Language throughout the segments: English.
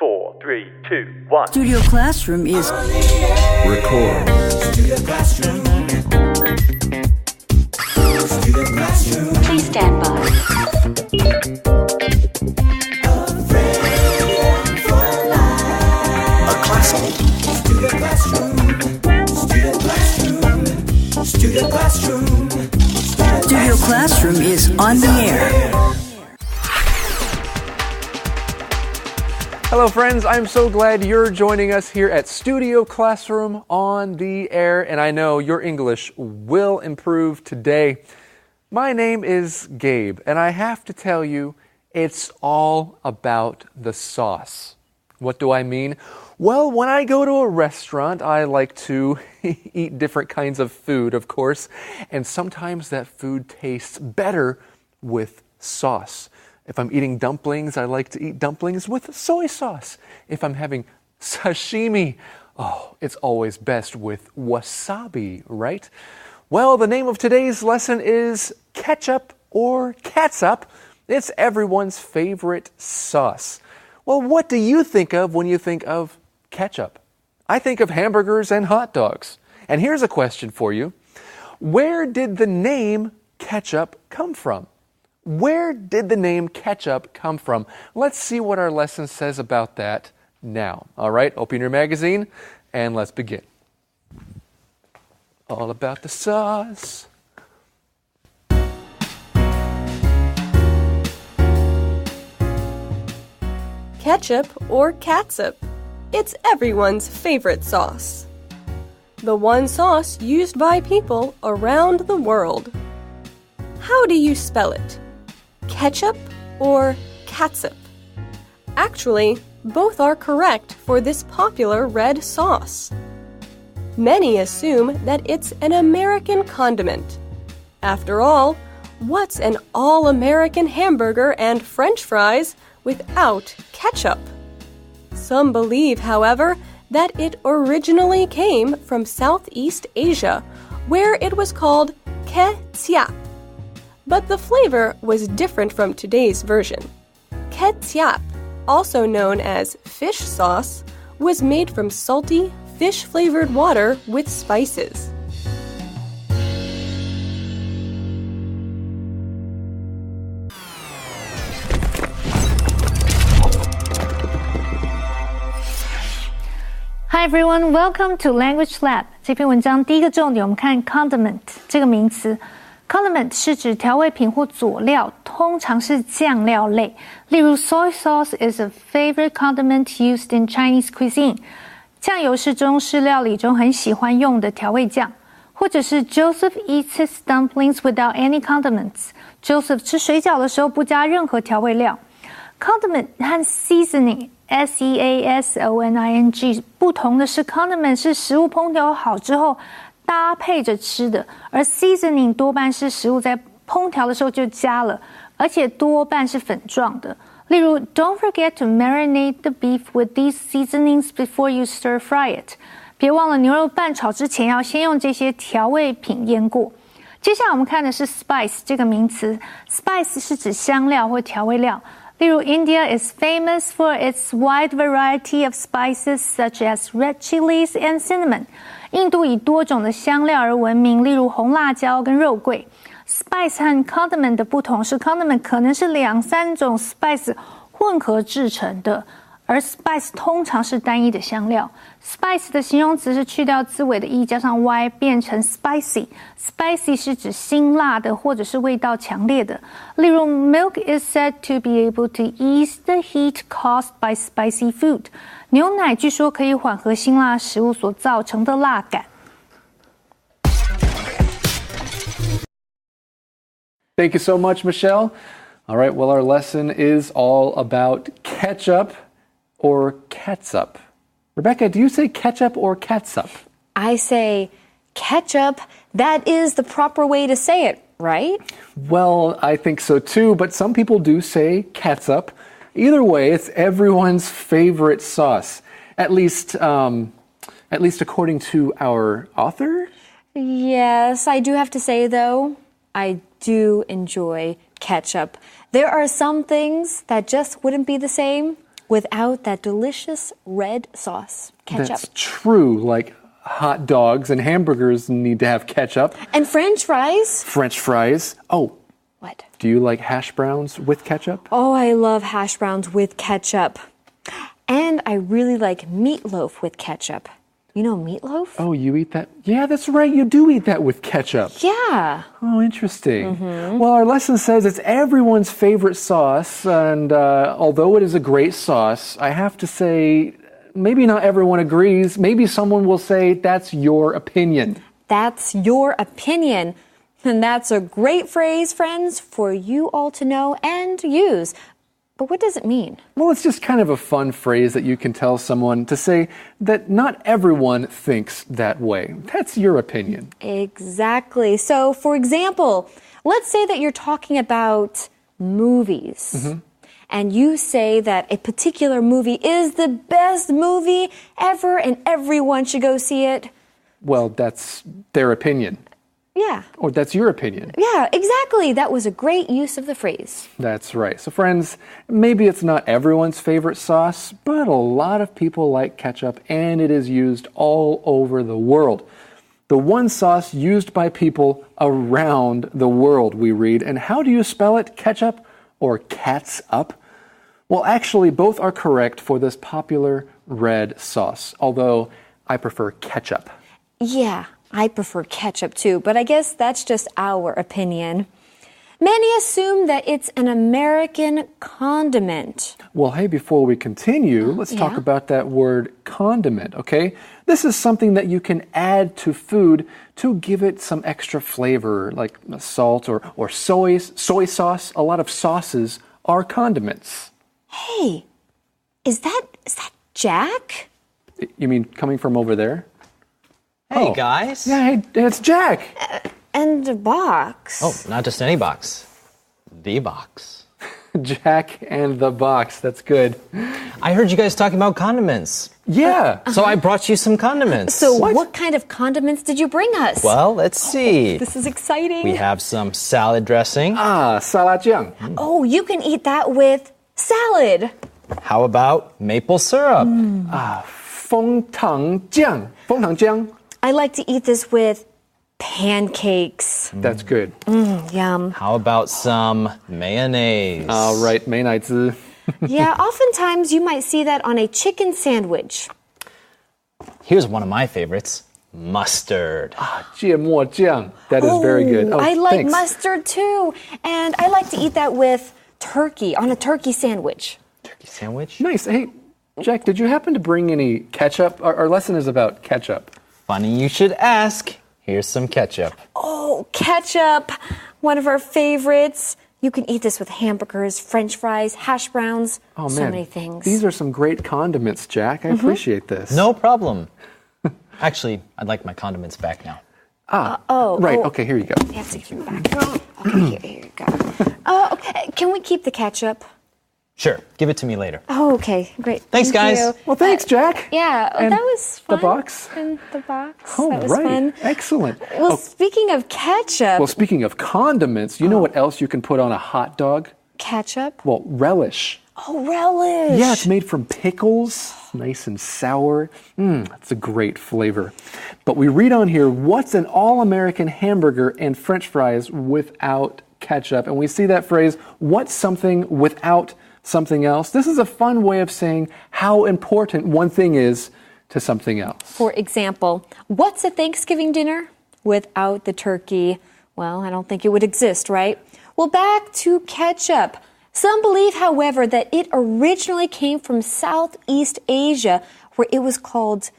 4, 3, 2, 1. Studio Classroom is Record. Studio Classroom. Studio Classroom. Please stand by. A classroom. Studio Classroom. Studio Classroom. Studio Classroom. Studio Classroom is on the air. Hello friends, I'm so glad you're joining us here at Studio Classroom on the air, and I know your English will improve today. My name is Gabe, and I have to tell you, it's all about the sauce. What do I mean? Well, when I go to a restaurant, I like to eat different kinds of food, of course, and sometimes that food tastes better with sauce. If I'm eating dumplings, I like to eat dumplings with soy sauce. If I'm having sashimi, it's always best with wasabi, right? Well, the name of today's lesson is ketchup or catsup. It's everyone's favorite sauce. Well, what do you think of when you think of ketchup? I think of hamburgers and hot dogs. And here's a question for you. Where did the name ketchup come from? Where did the name ketchup come from? Let's see what our lesson says about that now. All right, open your magazine and let's begin. All about the sauce. Ketchup or catsup. It's everyone's favorite sauce. The one sauce used by people around the world. How do you spell it? Ketchup or catsup? Actually, both are correct for this popular red sauce. Many assume that it's an American condiment. After all, what's an all-American hamburger and French fries without ketchup? Some believe, however, that it originally came from Southeast Asia, where it was called ketchup. But the flavor was different from today's version. Ketchup, also known as fish sauce, was made from salty, fish-flavored water with spices. Hi everyone, welcome to Language Lab. 这篇文章第一个重点，我们看 condiment 这个名词。Condiment 是指调味品或佐料，通常是酱料类。例如 soy sauce is a favorite condiment used in Chinese cuisine. 酱油是中式料理中很喜欢用的调味酱。或者是 Joseph eats his dumplings without any condiments. Joseph 吃水饺的时候不加任何调味料。Condiment 和 seasoning seasoning 不同的是 condiment 是食物烹调好之后搭配着吃的，而 seasoning 多半是食物在烹调的时候就加了，而且多半是粉状的。例如 Don't forget to marinate the beef with these seasonings before you stir fry it. 别忘了牛肉拌炒之前要先用这些调味品腌过。接下来我们看的是 spice 这个名词。 Spice 是指香料或调味料。例如 India is famous for its wide variety of spices such as red chilies and cinnamon. 印度以多种的香料而闻名，例如红辣椒跟肉桂。Spice 和 condiment 的不同是 condiment 可能是2-3种 spice 混合制成的，而 spice 通常是单一的香料。Spice 的形容词是去掉字尾的 e 加上 y 变成 spicy。Spicy 是指辛辣的或者是味道强烈的。例如 Milk is said to be able to ease the heat caused by spicy food. 牛奶据说可以缓和辛辣食物所造成的辣感。Thank you so much, Michelle. All right, well, our lesson is all about ketchup or catsup. Rebecca, do you say ketchup or catsup? I say ketchup. That is the proper way to say it, right? Well, I think so too, but some people do say catsup. Either way, it's everyone's favorite sauce, at least according to our author. Yes, I do have to say, though, I do enjoy ketchup. There are some things that just wouldn't be the same without that delicious red sauce, ketchup. That's true. Like hot dogs and hamburgers need to have ketchup. And French fries. French fries. Oh, What? do you like hash browns with ketchup? Oh, I love hash browns with ketchup. And I really like meatloaf with ketchup. You know meatloaf? Oh, you eat that? Yeah, that's right. You do eat that with ketchup. Yeah. Oh, interesting. Well, our lesson says it's everyone's favorite sauce, and although it is a great sauce, I have to say, maybe not everyone agrees. Maybe someone will say that's your opinion. That's your opinion. And that's a great phrase, friends, for you all to know and use. But what does it mean? Well, it's just kind of a fun phrase that you can tell someone to say that not everyone thinks that way. That's your opinion. Exactly. So, for example, let's say that you're talking about movies. And you say that a particular movie is the best movie ever and everyone should go see it. Well, that's their opinion. Yeah. Or that's your opinion. Yeah, exactly. That was a great use of the phrase. That's right. So, friends, maybe it's not everyone's favorite sauce, but a lot of people like ketchup, and it is used all over the world. The one sauce used by people around the world, we read. And how do you spell it? Ketchup or cat's up? Well, actually, both are correct for this popular red sauce, although I prefer ketchup. Yeah, I prefer ketchup too, but I guess that's just our opinion. Many assume that it's an American condiment. Well, hey, before we continue, let's talk about that word condiment, okay? This is something that you can add to food to give it some extra flavor, like salt or soy sauce. A lot of sauces are condiments. Hey, is that Jack? You mean coming from over there? Hey, guys. Yeah, hey, it's Jack. And a box. Oh, not just any box. The box. Jack and the box. That's good. I heard you guys talking about condiments. Yeah. So I brought you some condiments. So what kind of condiments did you bring us? Well, let's see. This is exciting. We have some salad dressing. salad Oh, you can eat that with salad. How about maple syrup? 枫糖酱. 枫糖浆. I like to eat this with pancakes. That's good. Yum. How about some mayonnaise? All right, 美乃滋. Yeah, oftentimes you might see that on a chicken sandwich. Here's one of my favorites. Mustard. 芥末酱. That is very good. Oh, I like thanks. mustard too. And I like to eat that with turkey, on a turkey sandwich. Turkey sandwich? Nice. Hey, Jack, did you happen to bring any ketchup? Our lesson is about ketchup. Funny you should ask. Here's some ketchup. Oh, ketchup, one of our favorites. You can eat this with hamburgers, French fries, hash browns, Oh, man. so many things. These are some great condiments, Jack. I appreciate this. No problem. Actually, I'd like my condiments back now. Right, okay, here you go. You have to give them back. Okay, here you go. Okay, can we keep the ketchup? Sure, give it to me later. Oh, okay, great. Thanks, Thank guys. you. Well, thanks, Jack. Yeah, And that was fun. the box? And the box. Oh, that was right. fun. Excellent. Well, speaking of ketchup. Well, speaking of condiments, you know what else you can put on a hot dog? Ketchup? Well, relish. Oh, relish. Yeah, it's made from pickles, nice and sour. It's a great flavor. But we read on here, what's an all-American hamburger and French fries without ketchup? And we see that phrase, what's something without something else? This is a fun way of saying how important one thing is to something else. For example, what's a Thanksgiving dinner without the turkey? Well, I don't think it would exist, right? Well, back to ketchup. Some believe, however, that it originally came from Southeast Asia, where it was called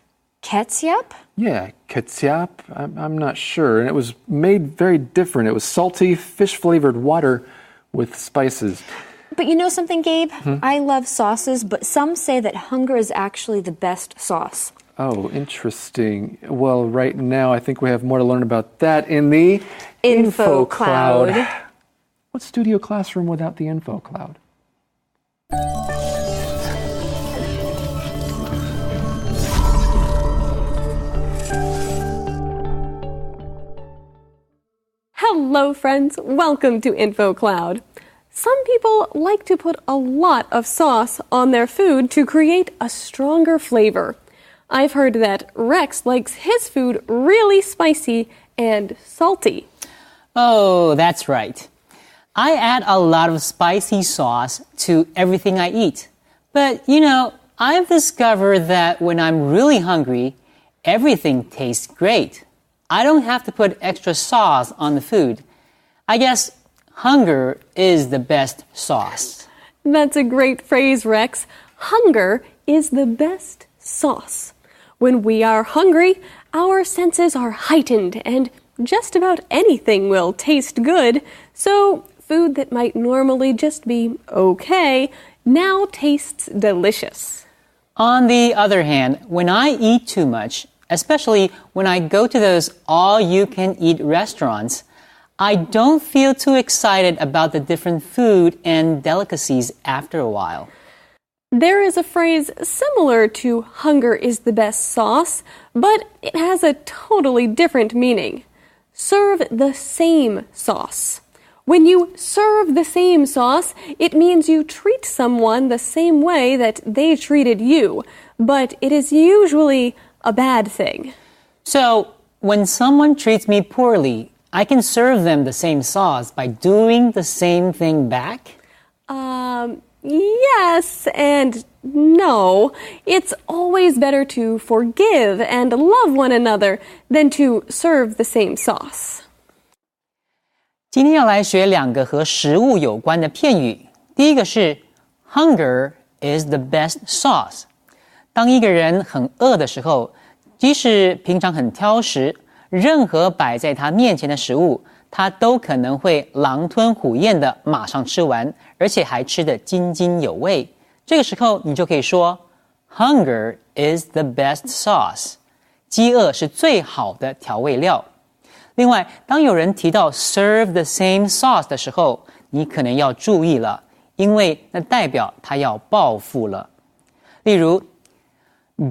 ketchup. Yeah, ketchup, I'm not sure. And it was made very different. It was salty, fish-flavored water with spices. But you know something, Gabe? I love sauces, but some say that hunger is actually the best sauce. Oh, interesting. Well, right now I think we have more to learn about that in the Info Cloud. What's Studio Classroom without the Info Cloud? Hello, friends. Welcome to Info Cloud. Some people like to put a lot of sauce on their food to create a stronger flavor. I've heard that Rex likes his food really spicy and salty. Oh, that's right. I add a lot of spicy sauce to everything I eat. But, I've discovered that when I'm really hungry, everything tastes great. I don't have to put extra sauce on the food. I guess hunger is the best sauce. That's a great phrase, Rex. Hunger is the best sauce. When we are hungry, our senses are heightened and just about anything will taste good. So food that might normally just be okay now tastes delicious. On the other hand, when I eat too much, especially when I go to those all-you-can-eat restaurants, I don't feel too excited about the different food and delicacies after a while. There is a phrase similar to hunger is the best sauce, but it has a totally different meaning. Serve the same sauce. When you serve the same sauce, it means you treat someone the same way that they treated you, but it is usually a bad thing. So, when someone treats me poorly, I can serve them the same sauce by doing the same thing back? Yes and no. It's always better to forgive and love one another than to serve the same sauce. 今天要来学2个和食物有关的片语。第一个是 Hunger is the best sauce. 当一个人很饿的时候，即使平常很挑食，任何摆在他面前的食物，他都可能会狼吞虎咽的马上吃完，而且还吃得津津有味。这个时候你就可以说 Hunger is the best sauce. 饥饿是最好的调味料。另外，当有人提到 serve the same sauce 的时候，你可能要注意了，因为那代表他要报复了。例如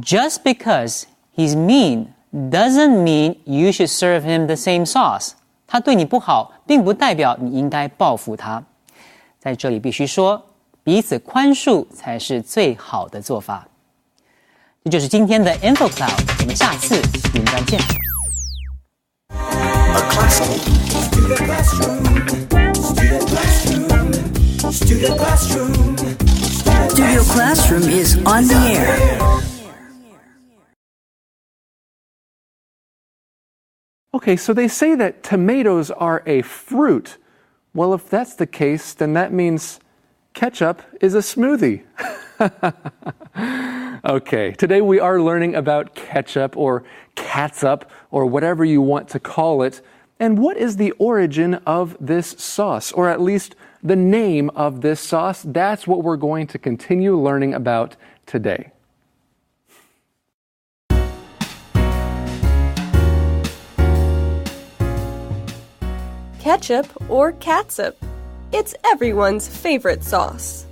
Just because he's mean doesn't mean you should serve him the same sauce. 他对你不好，并不代表你应该报复他。在这里必须说，彼此宽恕才是最好的做法。这就是今天的 Info Cloud， 我们下次云端见。Student Classroom. Studio Classroom is on the air. Okay, so they say that tomatoes are a fruit. Well, if that's the case, then that means ketchup is a smoothie. Okay, today we are learning about ketchup or catsup or whatever you want to call it. And what is the origin of this sauce, or at least the name of this sauce? That's what we're going to continue learning about today. Ketchup or catsup. It's everyone's favorite sauce.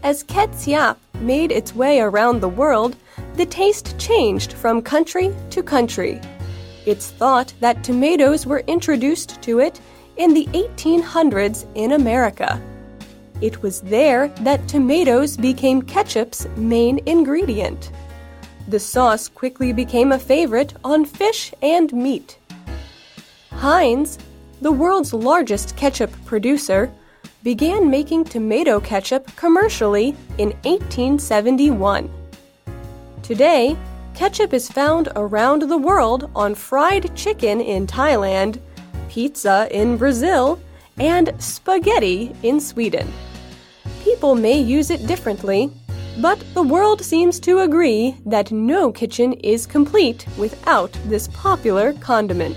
As ketchup made its way around the world, the taste changed from country to country. It's thought that tomatoes were introduced to it in the 1800s in America. It was there that tomatoes became ketchup's main ingredient. The sauce quickly became a favorite on fish and meat. Heinz, the world's largest ketchup producer, began making tomato ketchup commercially in 1871. Today, ketchup is found around the world on fried chicken in Thailand, pizza in Brazil, and spaghetti in Sweden. People may use it differently, but the world seems to agree that no kitchen is complete without this popular condiment.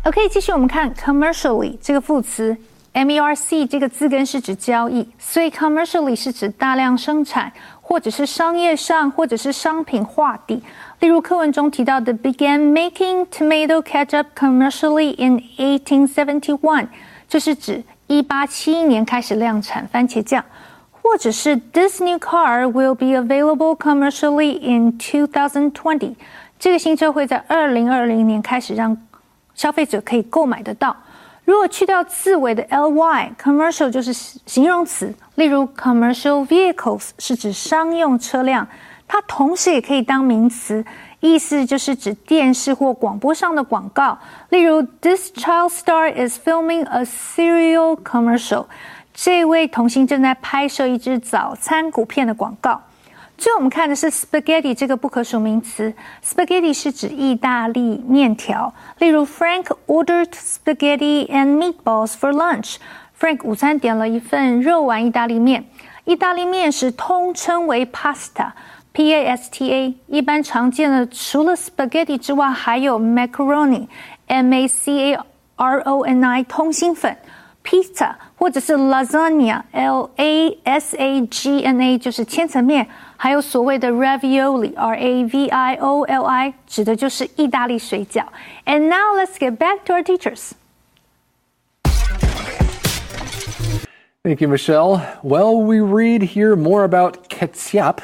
OK， 继续我们看 commercially 这个副词 ，MERC 这个字根是指交易，所以 commercially 是指大量生产，或者是商业上，或者是商品化地。例如课文中提到的 began making tomato ketchup commercially in 1871， 就是指1871年开始量产番茄酱。或者是 This new car will be available commercially in 2020。这个新车会在2020年开始让消费者可以购买得到。如果去掉字尾的 ly，commercial 就是形容词，例如 commercial vehicles 是指商用车辆，它同时也可以当名词，意思就是指电视或广播上的广告。例如 This child star is filming a cereal commercial。这位童星正在拍摄一支早餐谷片的广告。最后我们看的是 spaghetti 这个不可数名词 ，spaghetti 是指意大利面条。例如 Frank ordered spaghetti and meatballs for lunch。Frank 午餐点了一份肉丸意大利面。意大利面食通称为 pasta。P-A-S-T-A 一般常见的除了 spaghetti 之外，还有 macaroni，M-A-C-A-R-O-N-I 通心粉。Pizza 或者是 lasagna L-A-S-A-G-N-A 就是千层面，还有所谓的 ravioli R-A-V-I-O-L-I 指的就是意大利水饺。And now let's get back to our teachers. Thank you, Michelle. Well, we read here more about ketchup.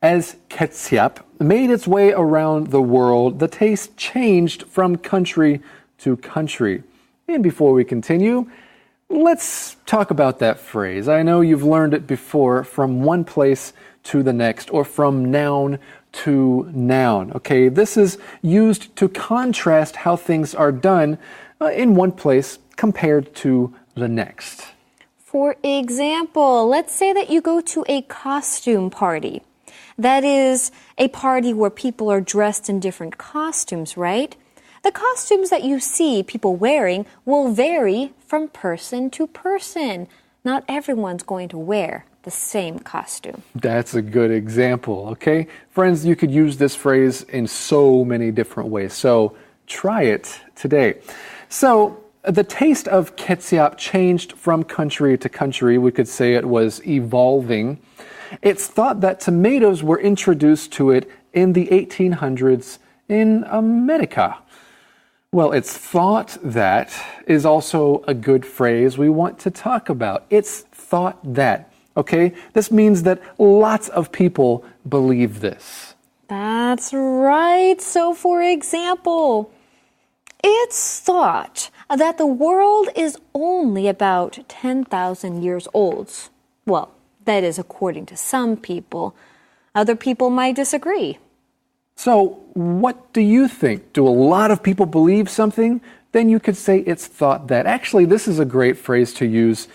As ketchup made its way around the world, the taste changed from country to country. And before we continue, let's talk about that phrase. I know you've learned it before, from one place to the next, or from noun to noun. Okay, this is used to contrast how things are done in one place compared to the next. For example, let's say that you go to a costume party. That is a party where people are dressed in different costumes, right? The costumes that you see people wearing will vary from person to person. Not everyone's going to wear the same costume. That's a good example, okay? Friends, you could use this phrase in so many different ways, so try it today. So, the taste of ketchup changed from country to country. We could say it was evolving. It's thought that tomatoes were introduced to it in the 1800s in America. Well, it's thought that is also a good phrase we want to talk about. It's thought that, okay? This means that lots of people believe this. That's right. So, for example, it's thought that the world is only about 10,000 years old. Well, that is according to some people. Other people might disagree. So, what do you think? Do a lot of people believe something? Then you could say it's thought that. Actually, this is a great phrase to use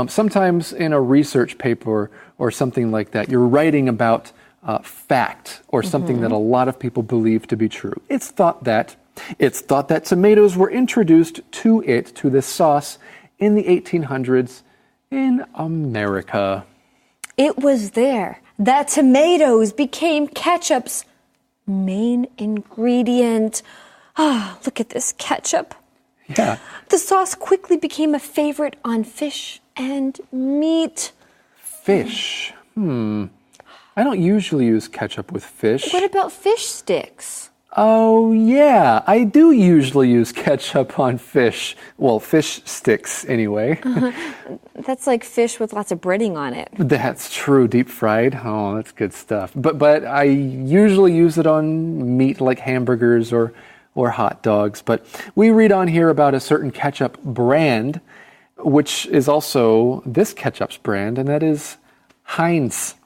sometimes in a research paper or something like that. You're writing about fact or something that a lot of people believe to be true. It's thought that. It's thought that tomatoes were introduced to this sauce, in the 1800s in America. It was there that tomatoes became ketchup's main ingredient. Ah, look at this ketchup. Yeah. The sauce quickly became a favorite on fish and meat. Fish. I don't usually use ketchup with fish. What about fish sticks? Oh, yeah. I do usually use ketchup on fish. Well, fish sticks, anyway. That's like fish with lots of breading on it. That's true. Deep fried. Oh, that's good stuff. But I usually use it on meat like hamburgers or hot dogs. But we read on here about a certain ketchup brand, which is also this ketchup's brand, and that is Heinz.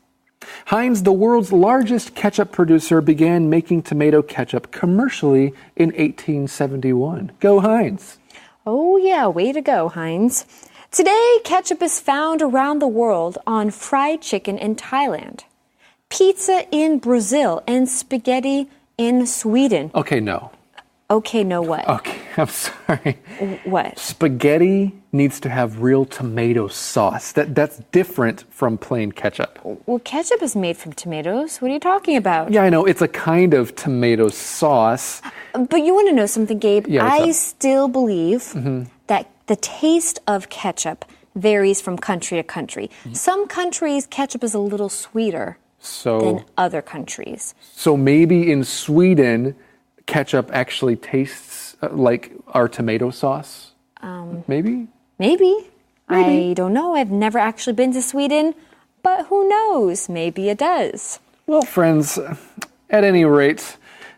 Heinz, the world's largest ketchup producer, began making tomato ketchup commercially in 1871. Go Heinz! Oh yeah, way to go, Heinz. Today, ketchup is found around the world on fried chicken in Thailand, pizza in Brazil, and spaghetti in Sweden. Okay, no. Okay, no what? Okay, I'm sorry. What? Spaghetti needs to have real tomato sauce. That's different from plain ketchup. Well, ketchup is made from tomatoes. What are you talking about? Yeah, I know. It's a kind of tomato sauce. But you want to know something, Gabe? Yeah, I still believe that the taste of ketchup varies from country to country. Some countries, ketchup is a little sweeter than other countries. So maybe in Sweden, ketchup actually tastes like our tomato sauce? Maybe? Maybe. I don't know. I've never actually been to Sweden, But who knows? Maybe it does. Well, friends, at any rate,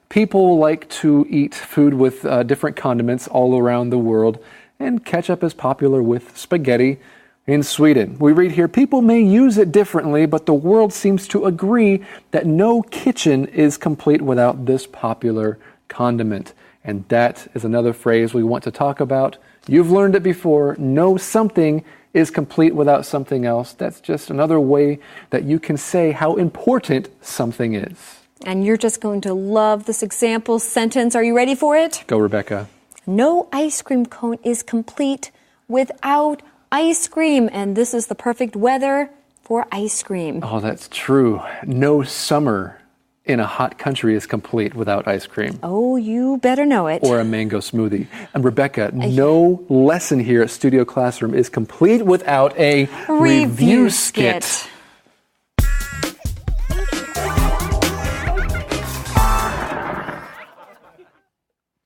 people like to eat food with different condiments all around the world, and ketchup is popular with spaghetti in Sweden. We read here, people may use it differently, but the world seems to agree that no kitchen is complete without this popular condiment. And that is another phrase we want to talk about. You've learned it before. No something is complete without something else. That's just another way that you can say how important something is. And you're just going to love this example sentence. Are you ready for it? Go, Rebecca. No ice cream cone is complete without ice cream. And this is the perfect weather for ice cream. Oh, that's true. No summer in a hot country is complete without ice cream. Oh, you better know it. Or a mango smoothie. And Rebecca, no lesson here at Studio Classroom is complete without a review skit.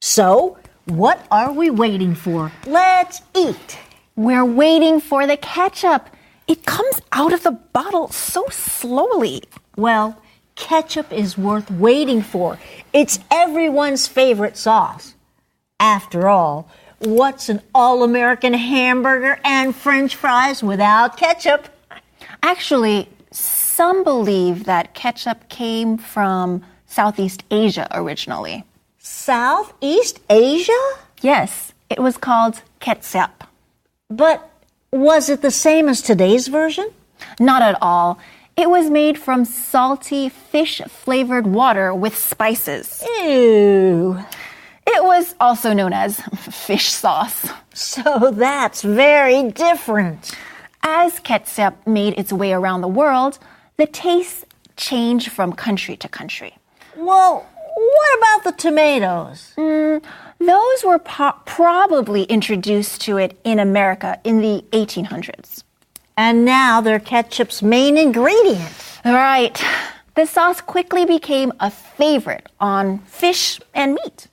So, what are we waiting for? Let's eat. We're waiting for the ketchup. It comes out of the bottle so slowly. Well, ketchup is worth waiting for. It's everyone's favorite sauce. After all, what's an all-American hamburger and French fries without ketchup? Actually, some believe that ketchup came from Southeast Asia originally. Southeast Asia? Yes, it was called ketchup. But was it the same as today's version? Not at all. It was made from salty fish-flavored water with spices. Ew. It was also known as fish sauce. So that's very different. As ketchup made its way around the world, the taste changed from country to country. Well, what about the tomatoes? Those were probably introduced to it in America in the 1800s. And now they're ketchup's main ingredient. Right. The sauce quickly became a favorite on fish and meat.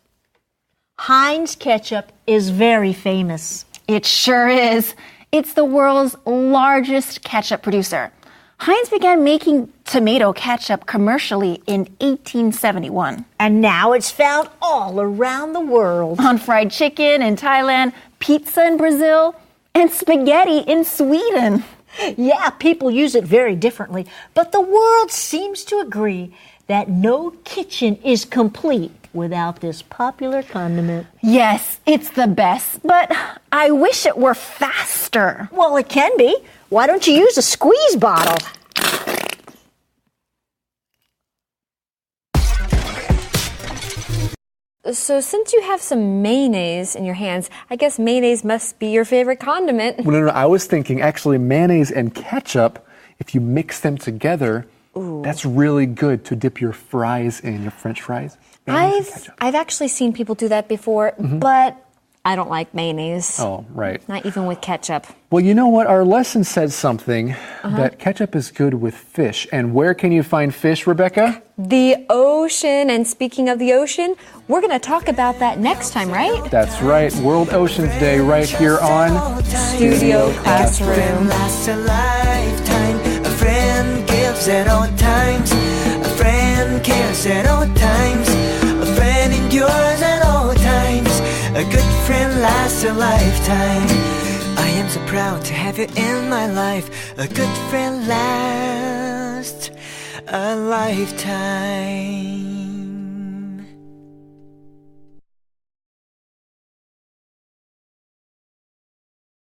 Heinz ketchup is very famous. It sure is. It's the world's largest ketchup producer. Heinz began making tomato ketchup commercially in 1871. And now it's found all around the world. On fried chicken in Thailand, pizza in Brazil, and spaghetti in Sweden. Yeah, people use it very differently, but the world seems to agree that no kitchen is complete without this popular condiment. Yes, it's the best, but I wish it were faster. Well, it can be. Why don't you use a squeeze bottle? So since you have some mayonnaise in your hands, I guess mayonnaise must be your favorite condiment. Well, no, I was thinking actually mayonnaise and ketchup, if you mix them together, that's really good to dip your fries in, your French fries. I've actually seen people do that before, but I don't like mayonnaise. Oh, right. Not even with ketchup. Well, you know what? Our lesson said something that ketchup is good with fish. And where can you find fish, Rebecca? The ocean. And speaking of the ocean, we're going to talk about that next time, right? That's right. World Oceans Day right here on Studio Classroom. Lasts a lifetime. A friend gives at all times. A friend cares at all times. A friend endures at all times. A good friend lasts a lifetime. I am so proud to have you in my life. A good friend lasts a lifetime.